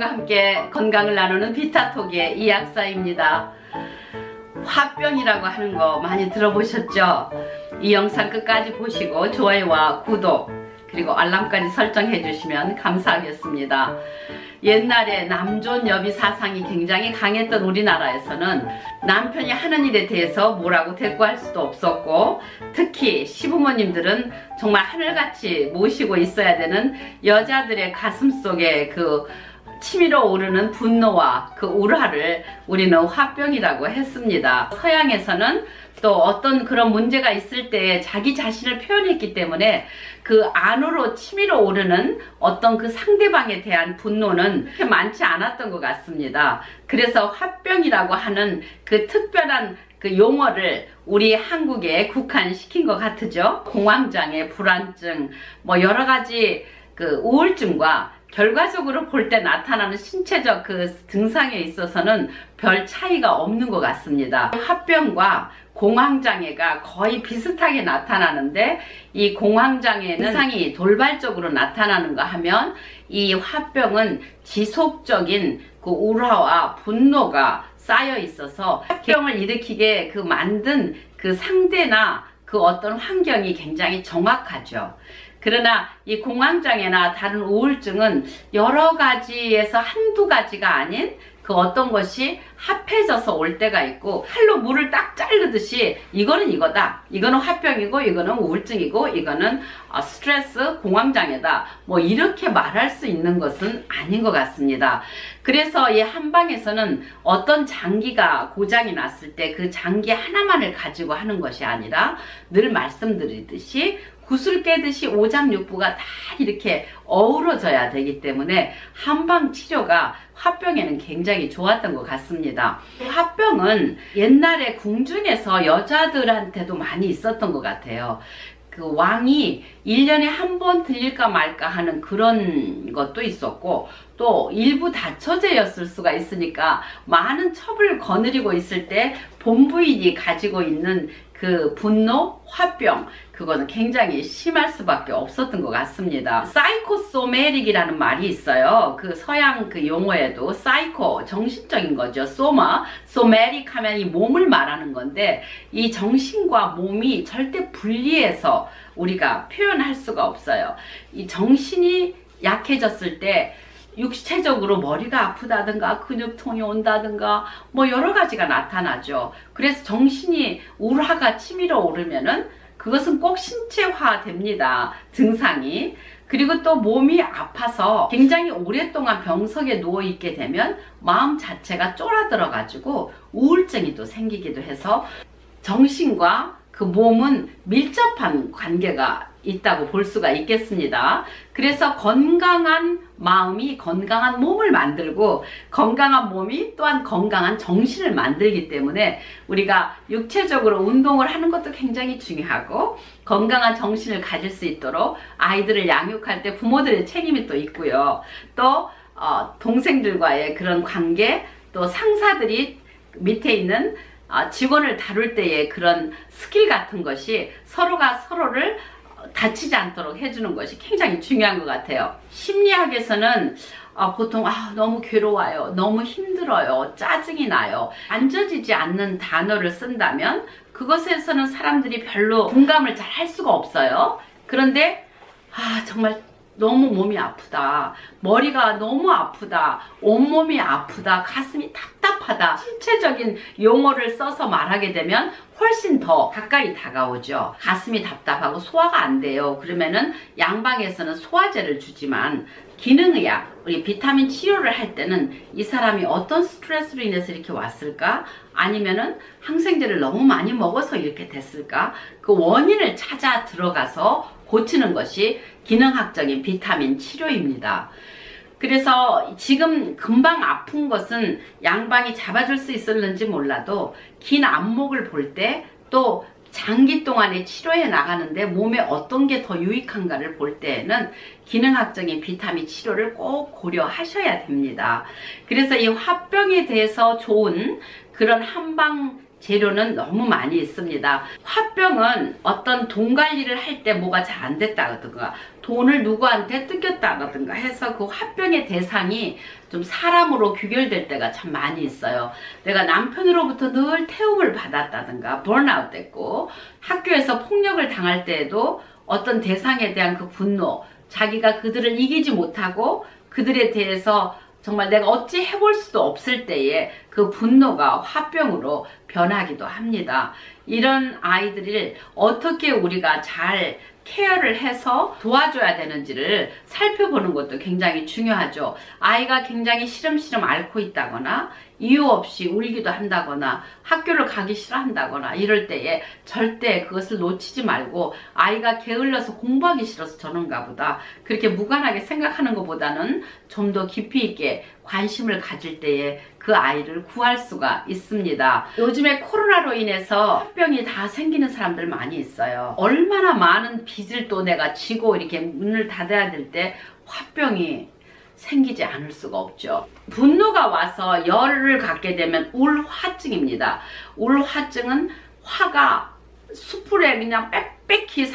여러분과 함께 건강을 나누는 비타톡의 이약사입니다. 화병이라고 하는 거 많이 들어보셨죠? 이 영상 끝까지 보시고 좋아요와 구독 그리고 알람까지 설정해 주시면 감사하겠습니다. 옛날에 남존 여비 사상이 굉장히 강했던 우리나라에서는 남편이 하는 일에 대해서 뭐라고 대꾸할 수도 없었고, 특히 시부모님들은 정말 하늘같이 모시고 있어야 되는 여자들의 가슴속에 그 치밀어 오르는 분노와 그 울화를 우리는 화병이라고 했습니다. 서양에서는 또 어떤 그런 문제가 있을 때 자기 자신을 표현했기 때문에 그 안으로 치밀어 오르는 어떤 그 상대방에 대한 분노는 그렇게 많지 않았던 것 같습니다. 그래서 화병이라고 하는 그 특별한 그 용어를 우리 한국에 국한시킨 것 같으죠. 공황장애, 불안증, 뭐 여러 가지 그 우울증과 결과적으로 볼 때 나타나는 신체적 그 증상에 있어서는 별 차이가 없는 것 같습니다. 화병과 공황장애가 거의 비슷하게 나타나는데, 이 공황장애는 증상이 돌발적으로 나타나는가 하면 이 화병은 지속적인 그 울화와 분노가 쌓여 있어서 화병을 일으키게 그 만든 그 상대나 그 어떤 환경이 굉장히 정확하죠. 그러나 이 공황장애나 다른 우울증은 여러 가지에서 한두 가지가 아닌 그 어떤 것이 합해져서 올 때가 있고, 칼로 물을 딱 자르듯이 이거는 이거다, 이거는 화병이고 이거는 우울증이고 이거는 스트레스 공황장애다, 뭐 이렇게 말할 수 있는 것은 아닌 것 같습니다. 그래서 이 한방에서는 어떤 장기가 고장이 났을 때 그 장기 하나만을 가지고 하는 것이 아니라, 늘 말씀드리듯이 구슬 깨듯이 오장육부가 다 이렇게 어우러져야 되기 때문에 한방 치료가 화병에는 굉장히 좋았던 것 같습니다. 화병은 옛날에 궁중에서 여자들한테도 많이 있었던 것 같아요. 그 왕이 1년에 한 번 들릴까 말까 하는 그런 것도 있었고, 또 일부 다처제였을 수가 있으니까 많은 첩을 거느리고 있을 때 본부인이 가지고 있는 그 분노, 화병, 그거는 굉장히 심할 수밖에 없었던 것 같습니다. 사이코소메릭이라는 말이 있어요. 그 서양 그 용어에도 사이코, 정신적인 거죠. 소마, 소메릭 하면 이 몸을 말하는 건데, 이 정신과 몸이 절대 분리해서 우리가 표현할 수가 없어요. 이 정신이 약해졌을 때 육체적으로 머리가 아프다든가 근육통이 온다든가 뭐 여러 가지가 나타나죠. 그래서 정신이 울화가 치밀어 오르면은 그것은 꼭 신체화 됩니다, 증상이. 그리고 또 몸이 아파서 굉장히 오랫동안 병석에 누워 있게 되면 마음 자체가 쫄아들어 가지고 우울증이 또 생기기도 해서, 정신과 그 몸은 밀접한 관계가 있다고 볼 수가 있겠습니다. 그래서 건강한 마음이 건강한 몸을 만들고, 건강한 몸이 또한 건강한 정신을 만들기 때문에 우리가 육체적으로 운동을 하는 것도 굉장히 중요하고, 건강한 정신을 가질 수 있도록 아이들을 양육할 때 부모들의 책임이 또 있고요. 또 동생들과의 그런 관계, 또 상사들이 밑에 있는 직원을 다룰 때의 그런 스킬 같은 것이 서로가 서로를 다치지 않도록 해주는 것이 굉장히 중요한 것 같아요. 심리학에서는 보통 너무 괴로워요, 너무 힘들어요, 짜증이 나요, 만져지지 않는 단어를 쓴다면 그것에서는 사람들이 별로 공감을 잘 할 수가 없어요. 그런데 정말 너무 몸이 아프다, 머리가 너무 아프다, 온몸이 아프다, 가슴이 답답하다, 신체적인 용어를 써서 말하게 되면 훨씬 더 가까이 다가오죠. 가슴이 답답하고 소화가 안 돼요. 그러면은 양방에서는 소화제를 주지만, 기능의학, 우리 비타민 치료를 할 때는 이 사람이 어떤 스트레스로 인해서 이렇게 왔을까? 아니면은 항생제를 너무 많이 먹어서 이렇게 됐을까? 그 원인을 찾아 들어가서 고치는 것이 기능학적인 비타민 치료입니다. 그래서 지금 금방 아픈 것은 양방이 잡아줄 수 있었는지 몰라도, 긴 안목을 볼 때, 또 장기 동안에 치료해 나가는데 몸에 어떤 게 더 유익한가를 볼 때에는 기능학적인 비타민 치료를 꼭 고려하셔야 됩니다. 그래서 이 화병에 대해서 좋은 그런 한방 재료는 너무 많이 있습니다. 화병은 어떤 돈 관리를 할 때 뭐가 잘 안 됐다든가 돈을 누구한테 뜯겼다든가 해서 그 화병의 대상이 좀 사람으로 귀결될 때가 참 많이 있어요. 내가 남편으로부터 늘 태움을 받았다든가 번아웃 됐고, 학교에서 폭력을 당할 때에도 어떤 대상에 대한 그 분노, 자기가 그들을 이기지 못하고 그들에 대해서 정말 내가 어찌 해볼 수도 없을 때에 그 분노가 화병으로 변하기도 합니다. 이런 아이들을 어떻게 우리가 잘 케어를 해서 도와줘야 되는지를 살펴보는 것도 굉장히 중요하죠. 아이가 굉장히 시름시름 앓고 있다거나 이유 없이 울기도 한다거나 학교를 가기 싫어한다거나 이럴 때에 절대 그것을 놓치지 말고, 아이가 게을러서 공부하기 싫어서 저런가 보다 그렇게 무관하게 생각하는 것보다는 좀 더 깊이 있게 관심을 가질 때에 그 아이를 구할 수가 있습니다. 요즘에 코로나로 인해서 화병이 다 생기는 사람들 많이 있어요. 얼마나 많은 빚을 또 내가 지고 이렇게 문을 닫아야 될 때 화병이 생기지 않을 수가 없죠. 분노가 와서 열을 갖게 되면 울화증입니다. 울화증은 화가 숯불에 그냥 빽빽히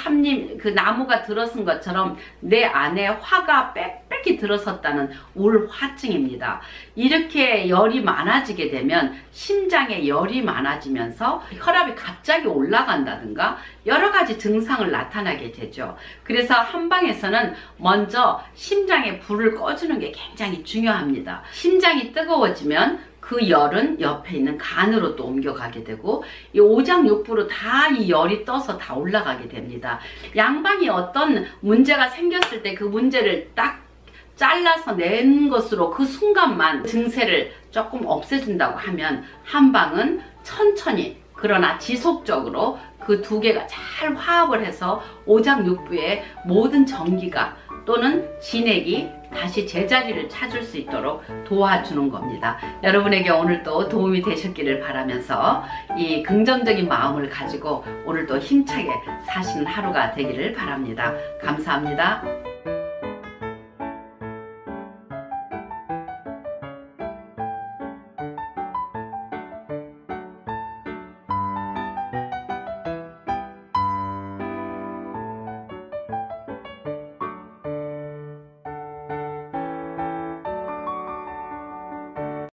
그 나무가 들어선 것처럼 내 안에 화가 빽빽히 들어섰다는 울화증입니다. 이렇게 열이 많아지게 되면 심장에 열이 많아지면서 혈압이 갑자기 올라간다든가 여러 가지 증상을 나타나게 되죠. 그래서 한방에서는 먼저 심장에 불을 꺼주는 게 굉장히 중요합니다. 심장이 뜨거워지면 그 열은 옆에 있는 간으로 또 옮겨가게 되고, 이 오장육부로 다 이 열이 떠서 다 올라가게 됩니다. 양방이 어떤 문제가 생겼을 때 그 문제를 딱 잘라서 낸 것으로 그 순간만 증세를 조금 없애준다고 하면, 한방은 천천히 그러나 지속적으로 그 두 개가 잘 화합을 해서 오장육부의 모든 전기가 또는 진액이 다시 제자리를 찾을 수 있도록 도와주는 겁니다. 여러분에게 오늘도 도움이 되셨기를 바라면서 이 긍정적인 마음을 가지고 오늘도 힘차게 사시는 하루가 되기를 바랍니다. 감사합니다.